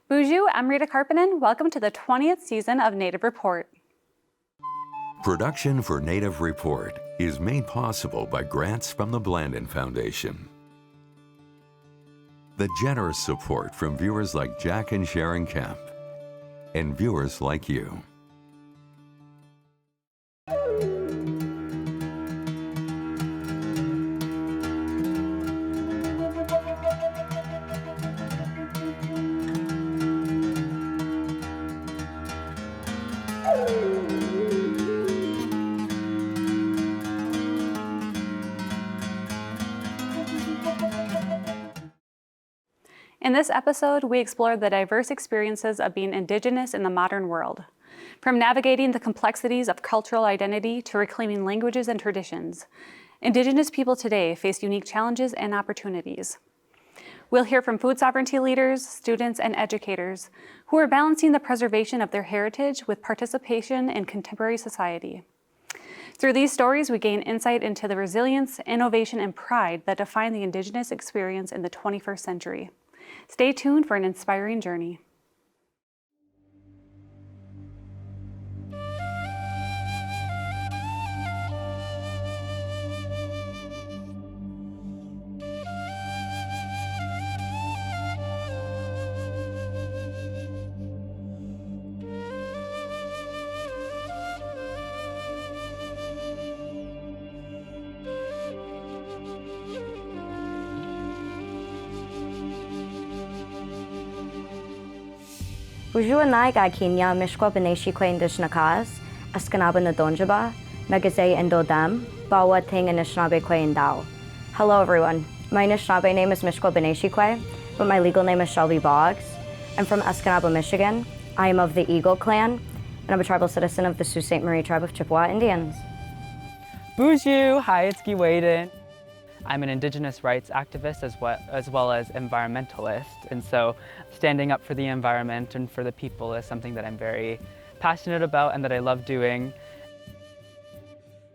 Bonjour, I'm Rita Karppinen. Welcome to the 20th season of Native Report. Production for Native Report is made possible by grants from the Blandin Foundation. The generous support from viewers like Jack and Sharon Kemp, and viewers like you. In this episode, we explore the diverse experiences of being Indigenous in the modern world. From navigating the complexities of cultural identity to reclaiming languages and traditions, Indigenous people today face unique challenges and opportunities. We'll hear from food sovereignty leaders, students, and educators who are balancing the preservation of their heritage with participation in contemporary society. Through these stories, we gain insight into the resilience, innovation, and pride that define the Indigenous experience in the 21st century. Stay tuned for an inspiring journey. Bonjour nai ga Kenya mishkwa beneshi kwe indishnakas, askanaba nadonjaba, megase endodam, bawa ting Anishinaabe kwe indao. Hello everyone, my Anishinaabe name is Mishkwa Beneshi Kwe, but my legal name is Shelby Boggs. I'm from Escanaba, Michigan. I am of the Eagle Clan, and I'm a tribal citizen of the Sault Ste. Marie tribe of Chippewa Indians. Bonjour, hi, it's Guy Waden. I'm an Indigenous rights activist as well as environmentalist, and so standing up for the environment and for the people is something that I'm very passionate about and that I love doing.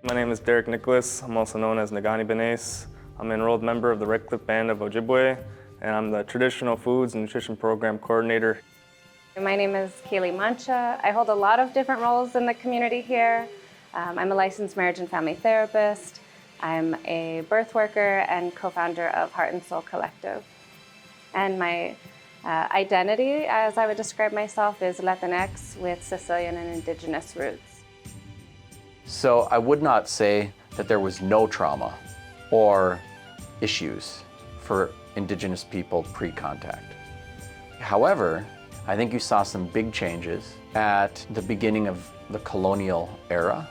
My name is Derek Nicholas. I'm also known as Nagani Benes. I'm an enrolled member of the Red Cliff Band of Ojibwe, and I'm the Traditional Foods and Nutrition Program Coordinator. My name is Kaylee Mancha. I hold a lot of different roles in the community here. I'm a licensed marriage and family therapist. I'm a birth worker and co-founder of Heart and Soul Collective. And my identity, as I would describe myself, is Latinx with Sicilian and Indigenous roots. So I would not say that there was no trauma or issues for Indigenous people pre-contact. However, I think you saw some big changes at the beginning of the colonial era,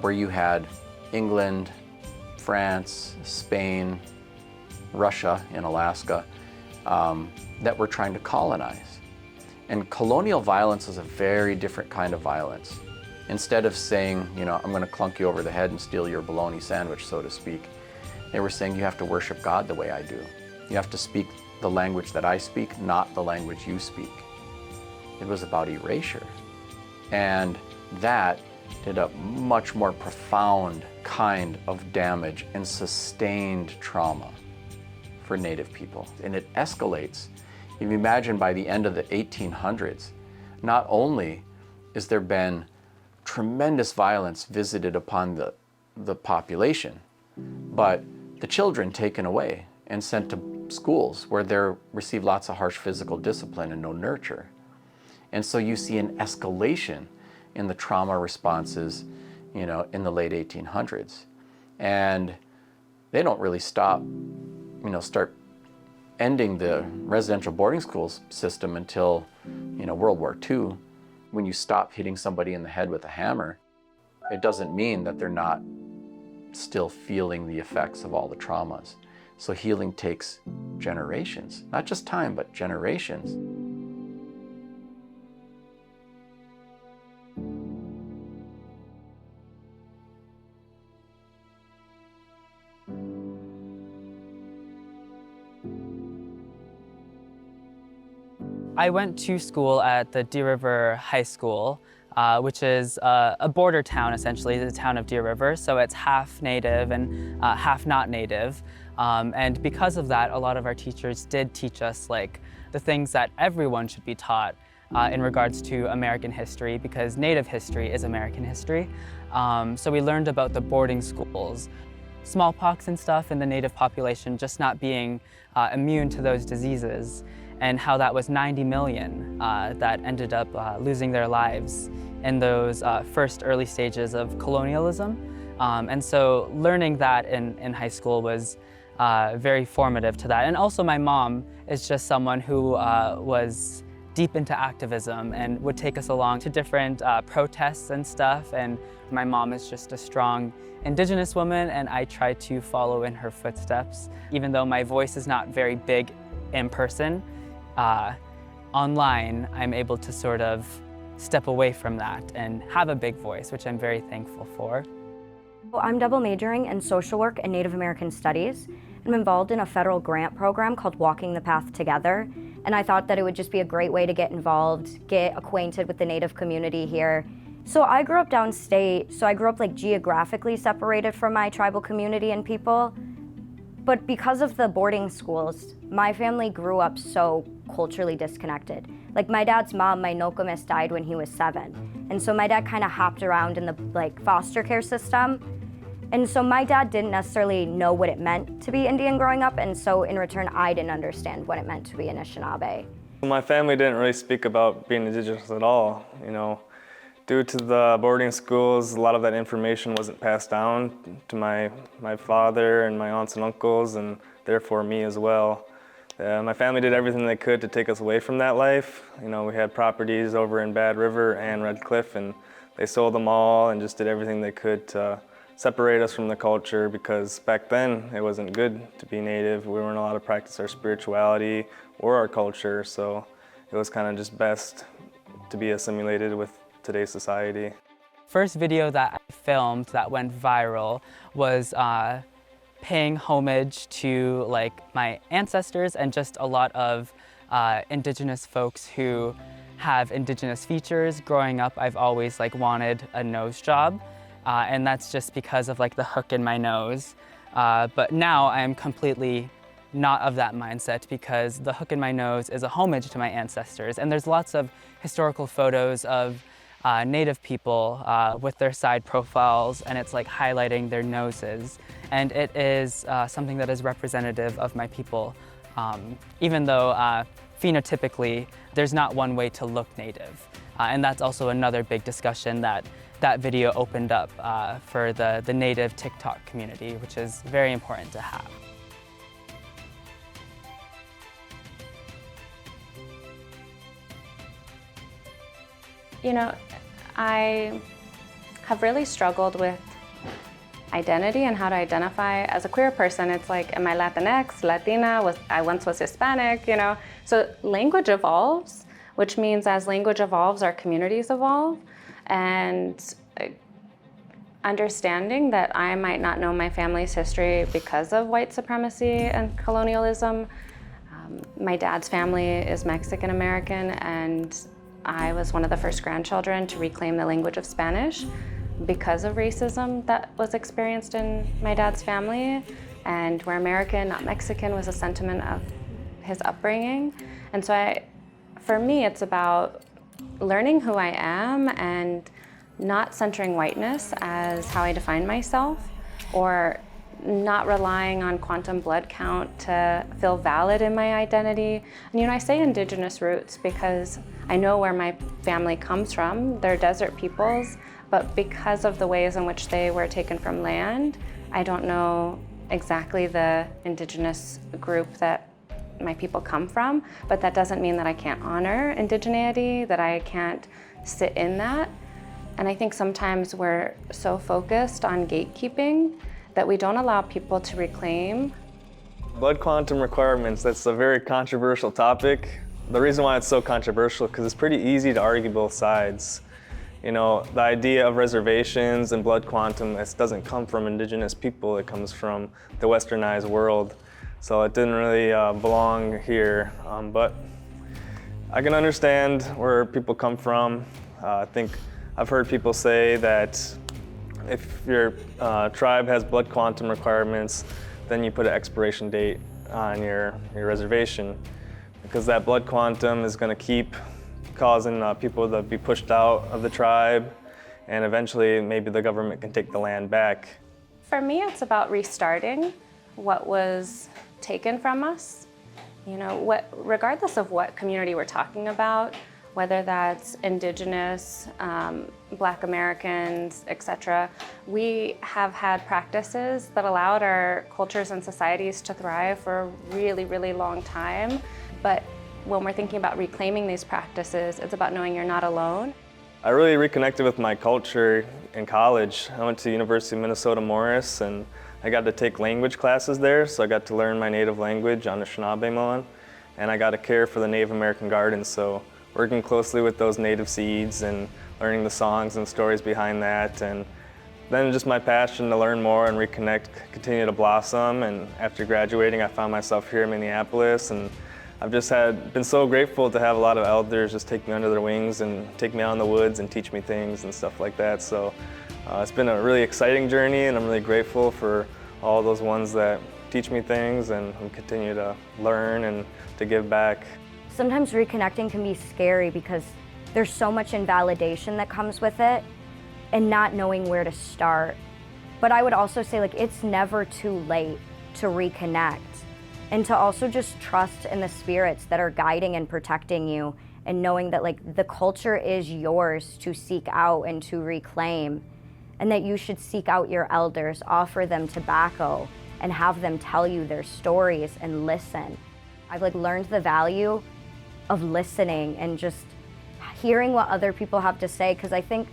where you had England, France, Spain, Russia in Alaska, that were trying to colonize. And colonial violence is a very different kind of violence. Instead of saying, I'm going to clunk you over the head and steal your bologna sandwich, so to speak, they were saying you have to worship God the way I do. You have to speak the language that I speak, not the language you speak. It was about erasure. And that did a much more profound kind of damage and sustained trauma for Native people. And it escalates. If you imagine by the end of the 1800s, not only has there been tremendous violence visited upon the population, but the children taken away and sent to schools where they receive lots of harsh physical discipline and no nurture. And so you see an escalation in the trauma responses, in the late 1800s. And they don't really start ending the residential boarding school system until, World War II. When you stop hitting somebody in the head with a hammer, it doesn't mean that they're not still feeling the effects of all the traumas. So healing takes generations, not just time, but generations. I went to school at the Deer River High School, which is a border town, essentially, the town of Deer River. So it's half native and half not native. And because of that, a lot of our teachers did teach us like the things that everyone should be taught in regards to American history, because Native history is American history. So we learned about the boarding schools, smallpox and stuff in the Native population just not being immune to those diseases, and how that was 90 million that ended up losing their lives in those first early stages of colonialism. And so learning that in high school was very formative to that. And also my mom is just someone who was deep into activism and would take us along to different protests and stuff. And my mom is just a strong Indigenous woman, and I try to follow in her footsteps. Even though my voice is not very big in person, online I'm able to sort of step away from that and have a big voice, which I'm very thankful for. I'm double majoring in social work and Native American studies. I'm involved in a federal grant program called Walking the Path Together, and I thought that it would just be a great way to get involved, get acquainted with the Native community here. So I grew up downstate, so I grew up like geographically separated from my tribal community and people. But because of the boarding schools, my family grew up so culturally disconnected. Like my dad's mom, my Nokomis, died when he was 7. And so my dad kind of hopped around in the like foster care system. And so my dad didn't necessarily know what it meant to be Indian growing up, and so in return, I didn't understand what it meant to be Anishinaabe. My family didn't really speak about being Indigenous at all, you know. Due to the boarding schools, a lot of that information wasn't passed down to my father and my aunts and uncles, and therefore me as well. My family did everything they could to take us away from that life. You know, we had properties over in Bad River and Red Cliff, and they sold them all and just did everything they could to separate us from the culture, because back then it wasn't good to be Native. We weren't allowed to practice our spirituality or our culture, so it was kind of just best to be assimilated with today's society. First video that I filmed that went viral was paying homage to like my ancestors and just a lot of Indigenous folks who have Indigenous features. Growing up, I've always like wanted a nose job. And that's just because of like the hook in my nose. But now I am completely not of that mindset, because the hook in my nose is a homage to my ancestors. And there's lots of historical photos of Native people with their side profiles, and it's like highlighting their noses. And it is something that is representative of my people, even though phenotypically there's not one way to look Native. And that's also another big discussion that video opened up for the Native TikTok community, which is very important to have. You know, I have really struggled with identity and how to identify as a queer person. It's like, am I Latinx, Latina? I once was Hispanic, you know? So language evolves, which means as language evolves, our communities evolve. And understanding that I might not know my family's history because of white supremacy and colonialism. My dad's family is Mexican American, and I was one of the first grandchildren to reclaim the language of Spanish because of racism that was experienced in my dad's family. And we're American, not Mexican, was a sentiment of his upbringing. And so for me, it's about learning who I am and not centering whiteness as how I define myself, or not relying on quantum blood count to feel valid in my identity. And you know, I say Indigenous roots because I know where my family comes from. They're desert peoples, but because of the ways in which they were taken from land, I don't know exactly the Indigenous group that my people come from, but that doesn't mean that I can't honor indigeneity, that I can't sit in that. And I think sometimes we're so focused on gatekeeping that we don't allow people to reclaim. Blood quantum requirements, that's a very controversial topic. The reason why it's so controversial is because it's pretty easy to argue both sides. You know, the idea of reservations and blood quantum, this doesn't come from Indigenous people, it comes from the westernized world. So it didn't really belong here, but I can understand where people come from. I think I've heard people say that if your tribe has blood quantum requirements, then you put an expiration date on your reservation, because that blood quantum is going to keep causing people to be pushed out of the tribe, and eventually maybe the government can take the land back. For me, it's about restarting what was taken from us. Regardless of what community we're talking about, whether that's Indigenous, Black Americans, etc., we have had practices that allowed our cultures and societies to thrive for a really, really long time. But when we're thinking about reclaiming these practices, it's about knowing you're not alone. I really reconnected with my culture in college. I went to University of Minnesota Morris, and I got to take language classes there, so I got to learn my native language, Anishinaabe, and I got to care for the Native American gardens, so working closely with those native seeds and learning the songs and stories behind that, and then just my passion to learn more and reconnect continued to blossom. And after graduating, I found myself here in Minneapolis, and I've just been so grateful to have a lot of elders just take me under their wings and take me out in the woods and teach me things and stuff like that. So it's been a really exciting journey, and I'm really grateful for all those ones that teach me things and continue to learn and to give back. Sometimes reconnecting can be scary because there's so much invalidation that comes with it and not knowing where to start. But I would also say, it's never too late to reconnect, and to also just trust in the spirits that are guiding and protecting you, and knowing that the culture is yours to seek out and to reclaim, and that you should seek out your elders, offer them tobacco, and have them tell you their stories and listen. I've learned the value of listening and just hearing what other people have to say, because I think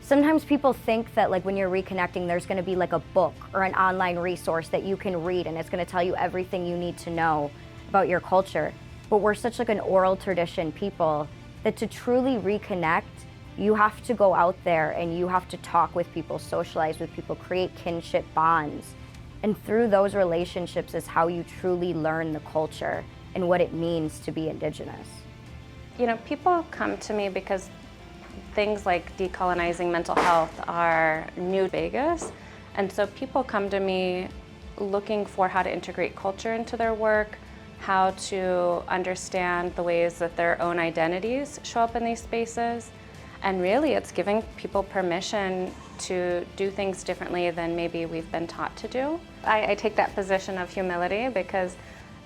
sometimes people think that when you're reconnecting, there's going to be a book or an online resource that you can read and it's going to tell you everything you need to know about your culture. But we're such an oral tradition people that to truly reconnect, you have to go out there and you have to talk with people, socialize with people, create kinship bonds. And through those relationships is how you truly learn the culture and what it means to be Indigenous. People come to me because things like decolonizing mental health are new to Vegas. And so people come to me looking for how to integrate culture into their work, how to understand the ways that their own identities show up in these spaces. And really, it's giving people permission to do things differently than maybe we've been taught to do. I take that position of humility because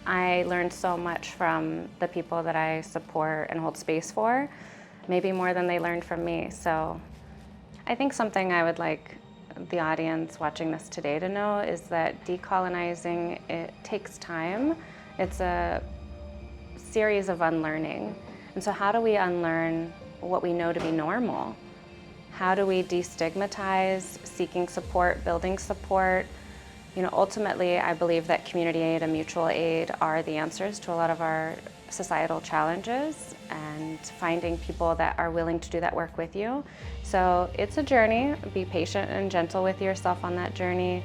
I learned so much from the people that I support and hold space for, maybe more than they learned from me. So I think something I would like the audience watching this today to know is that decolonizing, it takes time. It's a series of unlearning. And so how do we unlearn what we know to be normal? How do we destigmatize seeking support, building support? Ultimately, I believe that community aid and mutual aid are the answers to a lot of our societal challenges, and finding people that are willing to do that work with you. So it's a journey. Be patient and gentle with yourself on that journey.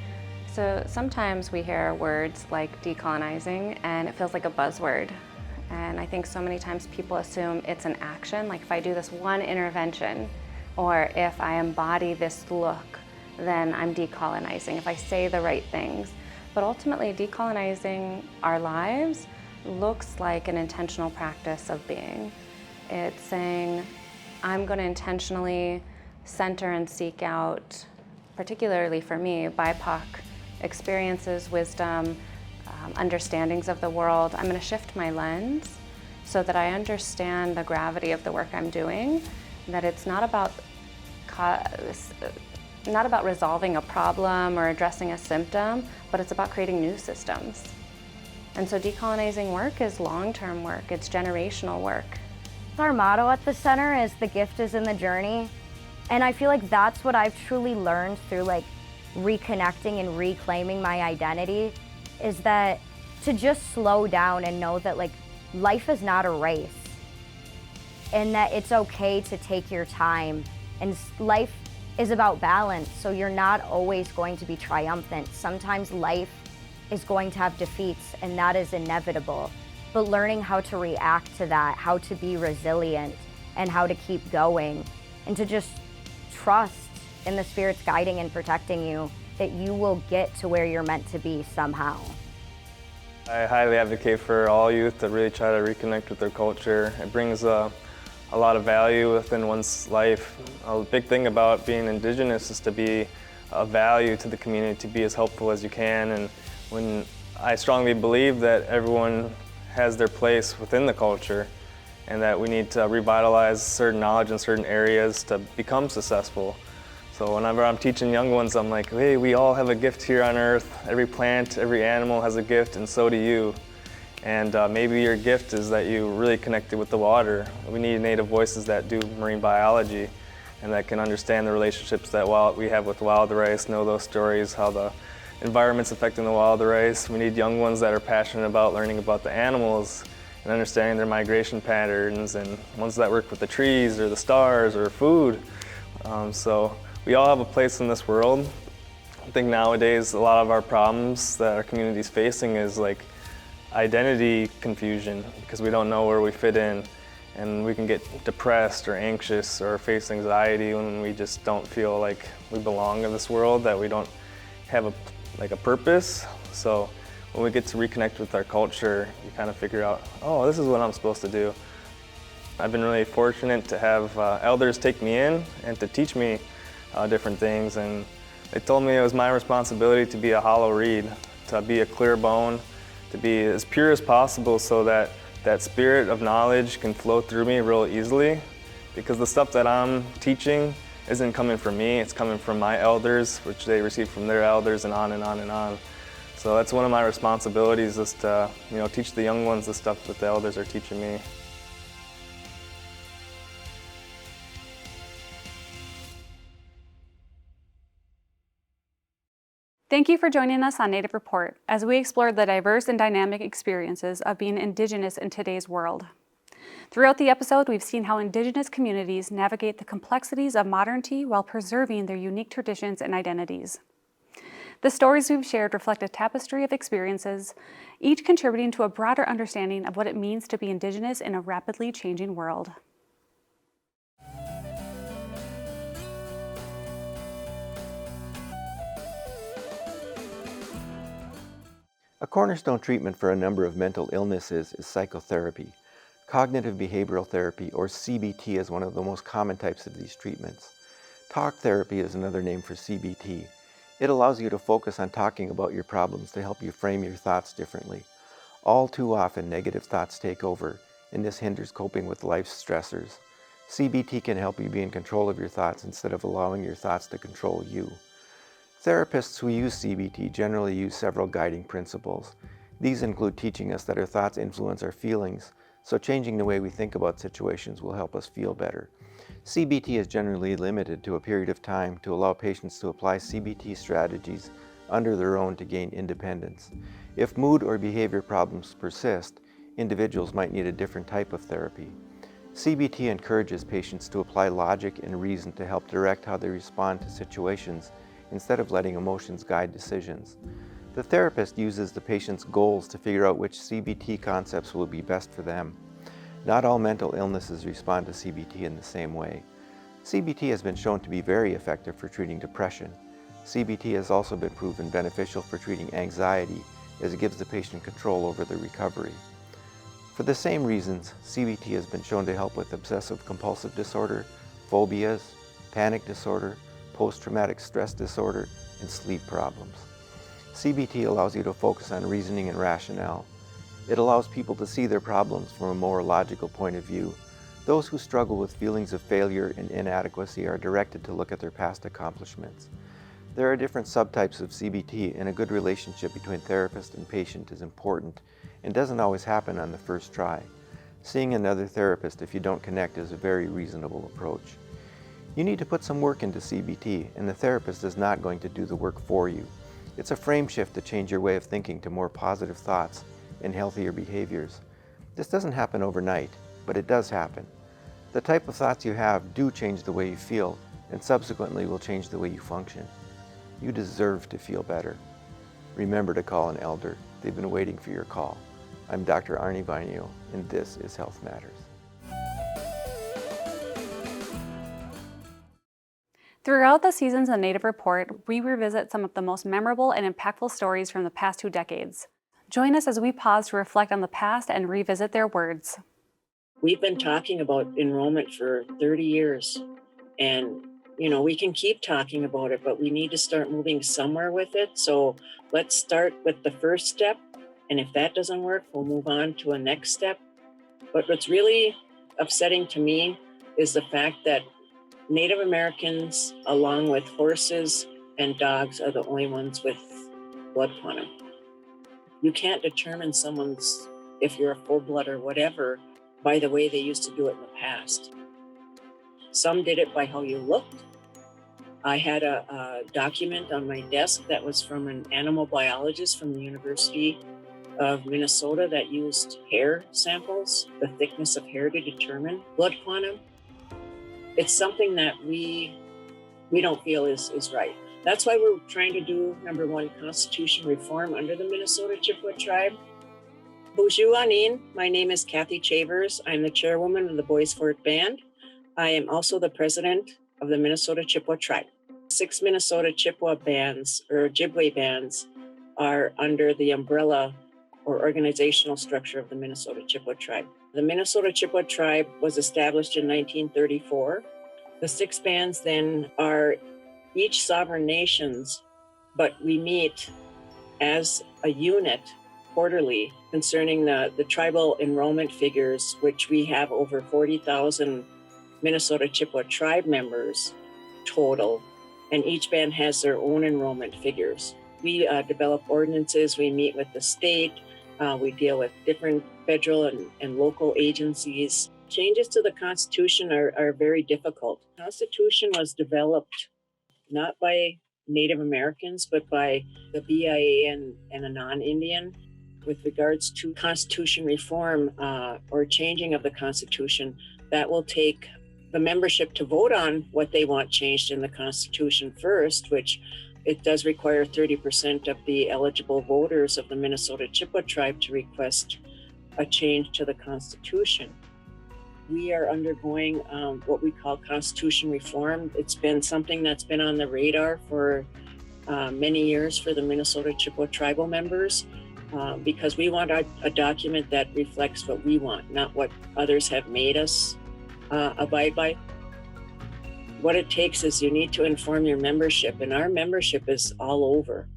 So sometimes we hear words like decolonizing and it feels like a buzzword. And I think so many times people assume it's an action, like if I do this one intervention or if I embody this look, then I'm decolonizing, if I say the right things. But ultimately, decolonizing our lives looks like an intentional practice of being. It's saying, I'm going to intentionally center and seek out, particularly for me, BIPOC experiences, wisdom, understandings of the world. I'm going to shift my lens so that I understand the gravity of the work I'm doing, that it's not about resolving a problem or addressing a symptom, but it's about creating new systems. And so decolonizing work is long-term work, it's generational work. Our motto at the center is the gift is in the journey. And I feel like that's what I've truly learned through reconnecting and reclaiming my identity, is that to just slow down and know that life is not a race, and that it's okay to take your time, and life is about balance, so you're not always going to be triumphant. Sometimes life is going to have defeats, and that is inevitable. But learning how to react to that, how to be resilient, and how to keep going, and to just trust in the spirits guiding and protecting you, that you will get to where you're meant to be somehow. I highly advocate for all youth to really try to reconnect with their culture. It brings a lot of value within one's life. A big thing about being Indigenous is to be a value to the community, to be as helpful as you can. And when I strongly believe that everyone has their place within the culture and that we need to revitalize certain knowledge in certain areas to become successful. So whenever I'm teaching young ones, I'm like, hey, we all have a gift here on earth. Every plant, every animal has a gift, and so do you. And maybe your gift is that you really connected with the water. We need native voices that do marine biology and that can understand the relationships that we have with wild rice, know those stories, how the environment's affecting the wild rice. We need young ones that are passionate about learning about the animals and understanding their migration patterns, and ones that work with the trees or the stars or food. So we all have a place in this world. I think nowadays a lot of our problems that our community is facing is like identity confusion, because we don't know where we fit in, and we can get depressed or anxious or face anxiety when we just don't feel like we belong in this world, that we don't have a purpose. So when we get to reconnect with our culture, you kind of figure out, oh, this is what I'm supposed to do. I've been really fortunate to have elders take me in and to teach me different things, and they told me it was my responsibility to be a hollow reed, to be a clear bone, to be as pure as possible so that that spirit of knowledge can flow through me real easily, because the stuff that I'm teaching isn't coming from me, it's coming from my elders, which they receive from their elders, and on and on and on. So that's one of my responsibilities, is to teach the young ones the stuff that the elders are teaching me. Thank you for joining us on Native Report as we explore the diverse and dynamic experiences of being Indigenous in today's world. Throughout the episode, we've seen how Indigenous communities navigate the complexities of modernity while preserving their unique traditions and identities. The stories we've shared reflect a tapestry of experiences, each contributing to a broader understanding of what it means to be Indigenous in a rapidly changing world. A cornerstone treatment for a number of mental illnesses is psychotherapy. Cognitive behavioral therapy, or CBT, is one of the most common types of these treatments. Talk therapy is another name for CBT. It allows you to focus on talking about your problems to help you frame your thoughts differently. All too often, negative thoughts take over, and this hinders coping with life's stressors. CBT can help you be in control of your thoughts instead of allowing your thoughts to control you. Therapists who use CBT generally use several guiding principles. These include teaching us that our thoughts influence our feelings, so changing the way we think about situations will help us feel better. CBT is generally limited to a period of time to allow patients to apply CBT strategies under their own to gain independence. If mood or behavior problems persist, individuals might need a different type of therapy. CBT encourages patients to apply logic and reason to help direct how they respond to situations instead of letting emotions guide decisions. The therapist uses the patient's goals to figure out which CBT concepts will be best for them. Not all mental illnesses respond to CBT in the same way. CBT has been shown to be very effective for treating depression. CBT has also been proven beneficial for treating anxiety, as it gives the patient control over their recovery. For the same reasons, CBT has been shown to help with obsessive compulsive disorder, phobias, panic disorder, post-traumatic stress disorder, and sleep problems. CBT allows you to focus on reasoning and rationale. It allows people to see their problems from a more logical point of view. Those who struggle with feelings of failure and inadequacy are directed to look at their past accomplishments. There are different subtypes of CBT, and a good relationship between therapist and patient is important and doesn't always happen on the first try. Seeing another therapist if you don't connect is a very reasonable approach. You need to put some work into CBT, and the therapist is not going to do the work for you. It's a frame shift to change your way of thinking to more positive thoughts and healthier behaviors. This doesn't happen overnight, but it does happen. The type of thoughts you have do change the way you feel, and subsequently will change the way you function. You deserve to feel better. Remember to call an elder. They've been waiting for your call. I'm Dr. Arnie Vainio, and this is Health Matters. Throughout the seasons of Native Report, we revisit some of the most memorable and impactful stories from the past 2 decades. Join us as we pause to reflect on the past and revisit their words. We've been talking about enrollment for 30 years, and we can keep talking about it, but we need to start moving somewhere with it. So let's start with the first step, and if that doesn't work, we'll move on to a next step. But what's really upsetting to me is the fact that Native Americans, along with horses and dogs, are the only ones with blood quantum. You can't determine someone's, if you're a full blood or whatever, by the way they used to do it in the past. Some did it by how you looked. I had a document on my desk that was from an animal biologist from the University of Minnesota that used hair samples, the thickness of hair, to determine blood quantum. It's something that we don't feel is right. That's why we're trying to do, number one, constitution reform under the Minnesota Chippewa tribe. Bonjour, Anin. My name is Kathy Chavers. I'm the chairwoman of the Boys Fort Band. I am also the president of the Minnesota Chippewa tribe. 6 Minnesota Chippewa bands, or Ojibwe bands, are under the umbrella or organizational structure of the Minnesota Chippewa tribe. The Minnesota Chippewa tribe was established in 1934. The 6 bands then are each sovereign nations, but we meet as a unit quarterly concerning the tribal enrollment figures, which we have over 40,000 Minnesota Chippewa tribe members total, and each band has their own enrollment figures. We develop ordinances, we meet with the state, we deal with different federal and local agencies. Changes to the Constitution are very difficult. The Constitution was developed not by Native Americans, but by the BIA and a non-Indian. With regards to Constitution reform or changing of the Constitution, that will take the membership to vote on what they want changed in the Constitution first, which it does require 30% of the eligible voters of the Minnesota Chippewa tribe to request a change to the Constitution. We are undergoing what we call Constitution reform. It's been something that's been on the radar for many years for the Minnesota Chippewa tribal members because we want a document that reflects what we want, not what others have made us abide by. What it takes is you need to inform your membership, and our membership is all over.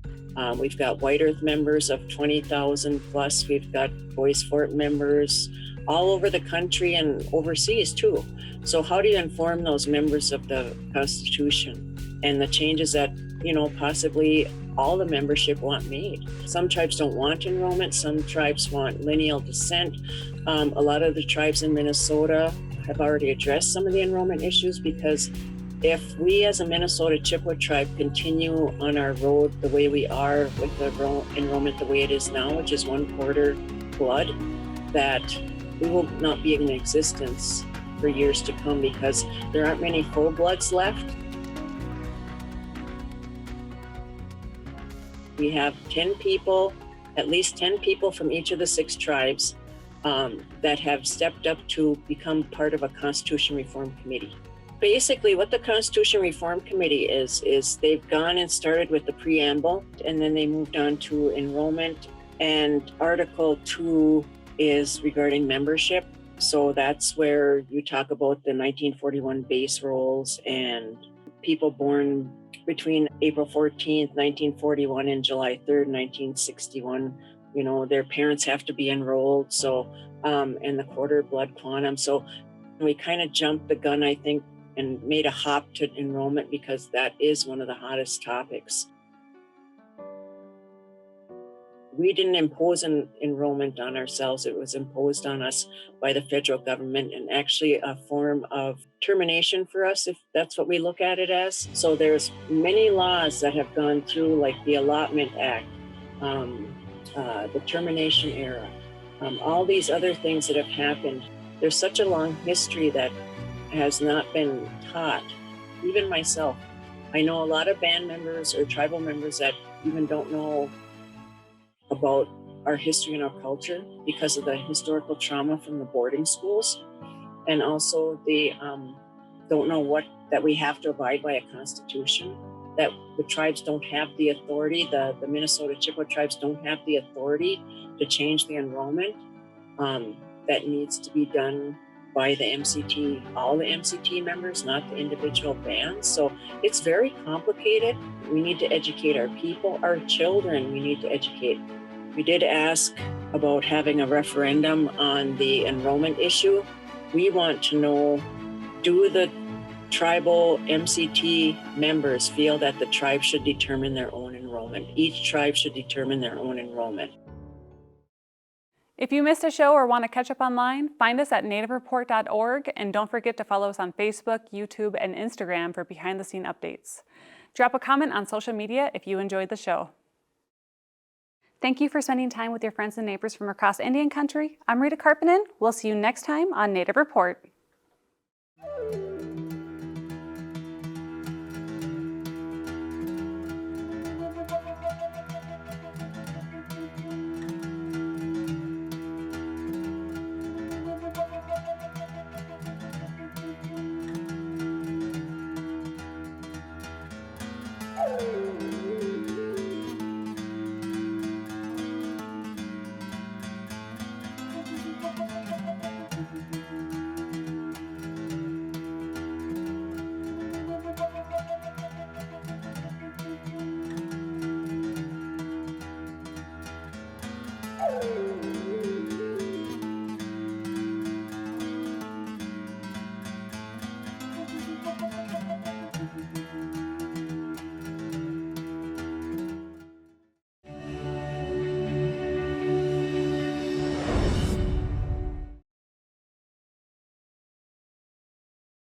We've got White Earth members of 20,000 plus. We've got Boys Fort members all over the country and overseas too. So how do you inform those members of the Constitution and the changes that, possibly all the membership want made? Some tribes don't want enrollment. Some tribes want lineal descent. A lot of the tribes in Minnesota have already addressed some of the enrollment issues, because if we as a Minnesota Chippewa tribe continue on our road the way we are with the enrollment the way it is now, which is 1/4 blood, that we will not be in existence for years to come because there aren't many full bloods left. We have 10 people, at least 10 people from each of the 6 tribes that have stepped up to become part of a Constitution Reform Committee. Basically, what the Constitution Reform Committee is they've gone and started with the preamble, and then they moved on to enrollment, and Article 2 is regarding membership. So that's where you talk about the 1941 base rolls and people born between April 14th, 1941 and July 3rd, 1961. Their parents have to be enrolled. So, and the quarter blood quantum. So we kind of jumped the gun, I think, and made a hop to enrollment because that is one of the hottest topics. We didn't impose an enrollment on ourselves. It was imposed on us by the federal government, and actually a form of termination for us, if that's what we look at it as. So there's many laws that have gone through, like the Allotment Act, the termination era, all these other things that have happened. There's such a long history that has not been taught. Even myself, I know a lot of band members or tribal members that even don't know about our history and our culture because of the historical trauma from the boarding schools, and also the don't know that we have to abide by a constitution, that the tribes don't have the authority, the Minnesota Chippewa tribes don't have the authority to change the enrollment. That needs to be done by the MCT, all the MCT members, not the individual bands. So it's very complicated. We need to educate our people, our children, we need to educate. We did ask about having a referendum on the enrollment issue. We want to know, do the tribal MCT members feel that the tribe should determine their own enrollment? Each tribe should determine their own enrollment. If you missed a show or want to catch up online, find us at nativereport.org, and don't forget to follow us on Facebook, YouTube, and Instagram for behind-the-scene updates. Drop a comment on social media if you enjoyed the show. Thank you for spending time with your friends and neighbors from across Indian country. I'm Rita Karppinen. We'll see you next time on Native Report.